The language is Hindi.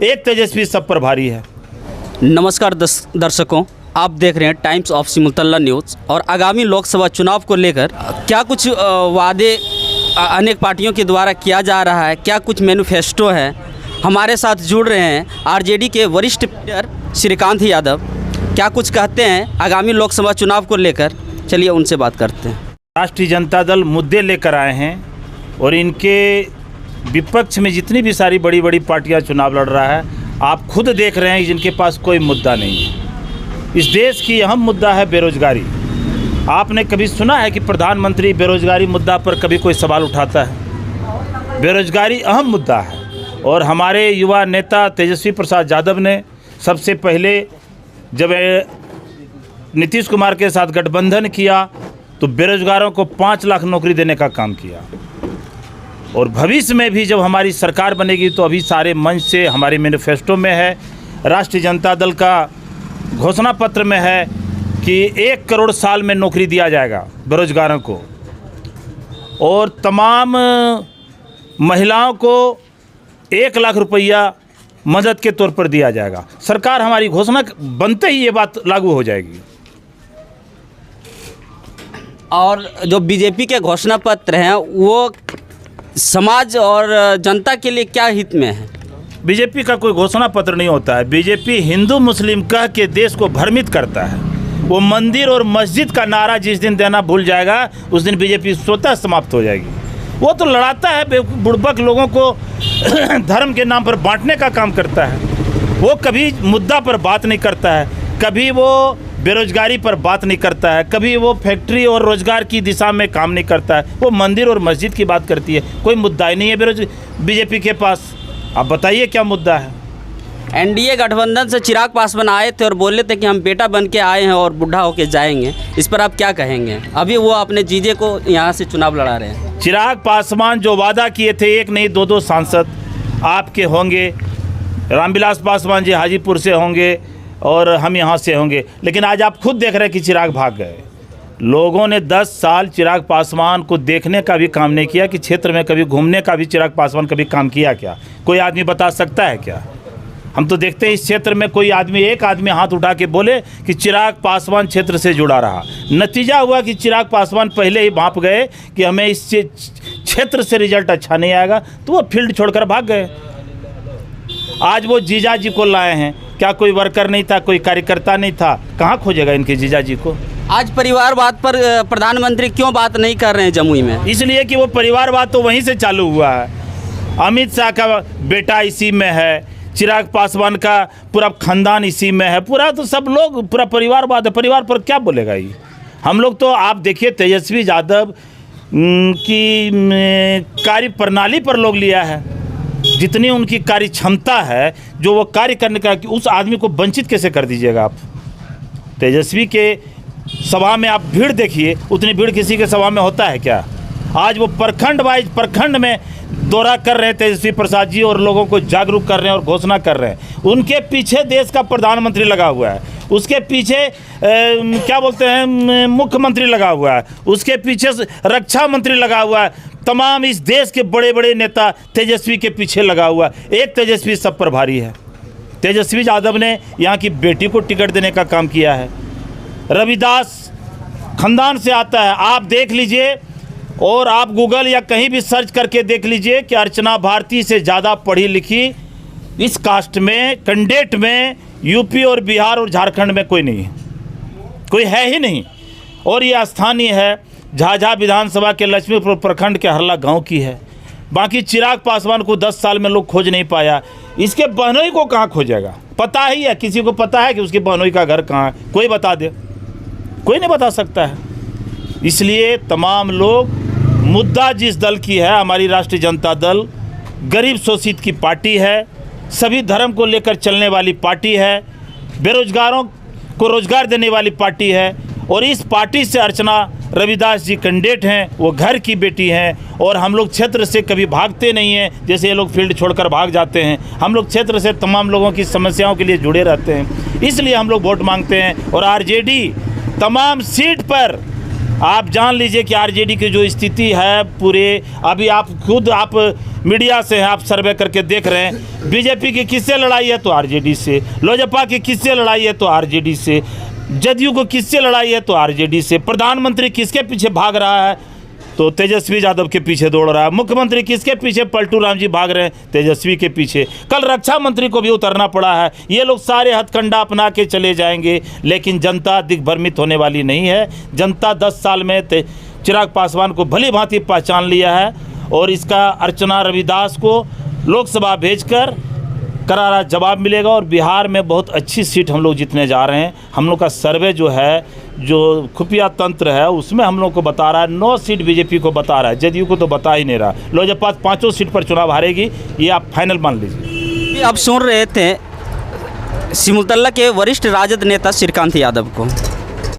एक तेजस्वी सब पर भारी है। नमस्कार दर्शकों, आप देख रहे हैं टाइम्स ऑफ सिमुलतला न्यूज़। और आगामी लोकसभा चुनाव को लेकर क्या कुछ वादे अनेक पार्टियों के द्वारा किया जा रहा है, क्या कुछ मैनिफेस्टो है। हमारे साथ जुड़ रहे हैं आरजेडी के वरिष्ठ लीडर श्रीकांत यादव। क्या कुछ कहते हैं आगामी लोकसभा चुनाव को लेकर, चलिए उनसे बात करते हैं। राष्ट्रीय जनता दल मुद्दे लेकर आए हैं और इनके विपक्ष में जितनी भी सारी बड़ी बड़ी पार्टियां चुनाव लड़ रहा है, आप खुद देख रहे हैं जिनके पास कोई मुद्दा नहीं है। इस देश की अहम मुद्दा है बेरोजगारी। आपने कभी सुना है कि प्रधानमंत्री बेरोजगारी मुद्दा पर कभी कोई सवाल उठाता है? बेरोजगारी अहम मुद्दा है और हमारे युवा नेता तेजस्वी प्रसाद यादव ने सबसे पहले जब नीतीश कुमार के साथ गठबंधन किया तो बेरोजगारों को 5 लाख नौकरी देने का काम किया। और भविष्य में भी जब हमारी सरकार बनेगी तो अभी सारे मंच से हमारे मैनिफेस्टो में है, राष्ट्रीय जनता दल का घोषणा पत्र में है कि 1 करोड़ साल में नौकरी दिया जाएगा बेरोजगारों को और तमाम महिलाओं को 1 लाख रुपया मदद के तौर पर दिया जाएगा। सरकार हमारी घोषणा बनते ही ये बात लागू हो जाएगी। और जो बीजेपी के घोषणा पत्र हैं वो समाज और जनता के लिए क्या हित में है? बीजेपी का कोई घोषणा पत्र नहीं होता है। बीजेपी हिंदू मुस्लिम कह के देश को भ्रमित करता है। वो मंदिर और मस्जिद का नारा जिस दिन देना भूल जाएगा उस दिन बीजेपी स्वतः समाप्त हो जाएगी। वो तो लड़ाता है बुड़बक लोगों को धर्म के नाम पर बांटने का काम करता है। वो कभी मुद्दा पर बात नहीं करता है, कभी वो बेरोजगारी पर बात नहीं करता है, कभी वो फैक्ट्री और रोजगार की दिशा में काम नहीं करता है। वो मंदिर और मस्जिद की बात करती है। कोई मुद्दा ही नहीं है बीजेपी के पास। आप बताइए क्या मुद्दा है? एनडीए गठबंधन से चिराग पासवान आए थे और बोले थे कि हम बेटा बन के आए हैं और बूढ़ा होके जाएंगे। इस पर आप क्या कहेंगे? अभी वो अपने जीजे को यहाँ से चुनाव लड़ा रहे हैं। चिराग पासवान जो वादा किए थे, 1 नहीं 2 सांसद आपके होंगे, रामविलास पासवान जी हाजीपुर से होंगे और हम यहाँ से होंगे, लेकिन आज आप खुद देख रहे हैं कि चिराग भाग गए। लोगों ने 10 साल चिराग पासवान को देखने का भी काम नहीं किया कि क्षेत्र में कभी घूमने का भी चिराग पासवान कभी काम किया क्या? कोई आदमी बता सकता है क्या? हम तो देखते हैं इस क्षेत्र में कोई आदमी, एक आदमी हाथ उठा के बोले कि चिराग पासवान क्षेत्र से जुड़ा रहा। नतीजा हुआ कि चिराग पासवान पहले ही भांप गए कि हमें इस क्षेत्र से रिजल्ट अच्छा नहीं आएगा, तो वो फील्ड छोड़कर भाग गए। आज वो जीजा जी को लाए हैं। क्या कोई वर्कर नहीं था, कोई कार्यकर्ता नहीं था? कहाँ खोजेगा इनके जीजा जी को? आज परिवारवाद पर प्रधानमंत्री क्यों बात नहीं कर रहे हैं जमुई में? इसलिए कि वो परिवारवाद तो वहीं से चालू हुआ है। अमित शाह का बेटा इसी में है, चिराग पासवान का पूरा खानदान इसी में है, पूरा तो सब लोग, पूरा परिवारवाद है। परिवार पर क्या बोलेगा ये? हम लोग तो आप देखिए तेजस्वी यादव की कार्य प्रणाली पर लोग लिया है। जितनी उनकी कार्य क्षमता है, जो वो कार्य करने का, कि उस आदमी को वंचित कैसे कर दीजिएगा आप? तेजस्वी के सभा में आप भीड़ देखिए, उतनी भीड़ किसी के सभा में होता है क्या? आज वो प्रखंड वाइज प्रखंड में दौरा कर रहे हैं तेजस्वी प्रसाद जी और लोगों को जागरूक कर रहे हैं और घोषणा कर रहे हैं। उनके पीछे देश का प्रधानमंत्री लगा हुआ है, उसके पीछे क्या बोलते हैं मुख्यमंत्री लगा हुआ है, उसके पीछे रक्षा मंत्री लगा हुआ है। तमाम इस देश के बड़े बड़े नेता तेजस्वी के पीछे लगा हुआ है। एक तेजस्वी सब पर भारी है। तेजस्वी यादव ने यहाँ की बेटी को टिकट देने का काम किया है। रविदास खानदान से आता है। आप देख लीजिए और आप गूगल या कहीं भी सर्च करके देख लीजिए कि अर्चना भारती से ज़्यादा पढ़ी लिखी इस कास्ट में, कैंडिडेट में यूपी और बिहार और झारखंड में कोई नहीं है, कोई है ही नहीं। और ये स्थानीय है, झाझा विधानसभा के लक्ष्मीपुर प्रखंड के हरला गांव की है। बाकी चिराग पासवान को 10 साल में लोग खोज नहीं पाया। इसके बहनोई को कहाँ खोजेगा? पता ही है? किसी को पता है कि उसके बहनोई का घर कहाँ है? कोई बता दे? कोई नहीं बता सकता है। इसलिए तमाम लोग, मुद्दा जिस दल की है, हमारी राष्ट्रीय जनता दल गरीब शोषित की पार्टी है, सभी धर्म को लेकर चलने वाली पार्टी है, बेरोजगारों को रोजगार देने वाली पार्टी है। और इस पार्टी से अर्चना रविदास जी कैंडिडेट हैं, वो घर की बेटी हैं। और हम लोग क्षेत्र से कभी भागते नहीं हैं जैसे ये लोग फील्ड छोड़कर भाग जाते हैं। हम लोग क्षेत्र से तमाम लोगों की समस्याओं के लिए जुड़े रहते हैं, इसलिए हम लोग वोट मांगते हैं। और आरजेडी तमाम सीट पर आप जान लीजिए कि आरजेडी की जो स्थिति है पूरे, अभी आप खुद आप मीडिया से हैं, आप सर्वे करके देख रहे हैं, बीजेपी की किससे लड़ाई है तो आरजेडी से, लोजपा की किससे लड़ाई है तो आरजेडी से, जदयू को किससे लड़ाई है तो आरजेडी से, प्रधानमंत्री किसके पीछे भाग रहा है तो तेजस्वी यादव के पीछे दौड़ रहा है, मुख्यमंत्री किसके पीछे पलटू राम जी भाग रहे हैं तेजस्वी के पीछे, कल रक्षा मंत्री को भी उतरना पड़ा है। ये लोग सारे हथकंडा अपना के चले जाएंगे, लेकिन जनता दिग्भ्रमित होने वाली नहीं है। जनता 10 साल में चिराग पासवान को भली भांति पहचान लिया है और इसका अर्चना रविदास को लोकसभा भेजकर करारा जवाब मिलेगा और बिहार में बहुत अच्छी सीट हम लोग जीतने जा रहे हैं। हम लोग का सर्वे जो है, जो खुफिया तंत्र है, उसमें हम लोग को बता रहा है 9 सीट बीजेपी को बता रहा है, जदयू को तो बता ही नहीं रहा। लोजपा 5 सीट पर चुनाव हारेगी, ये आप फाइनल मान लीजिए। आप सुन रहे थे सिमुलतला के वरिष्ठ राजद नेता श्रीकांत यादव को।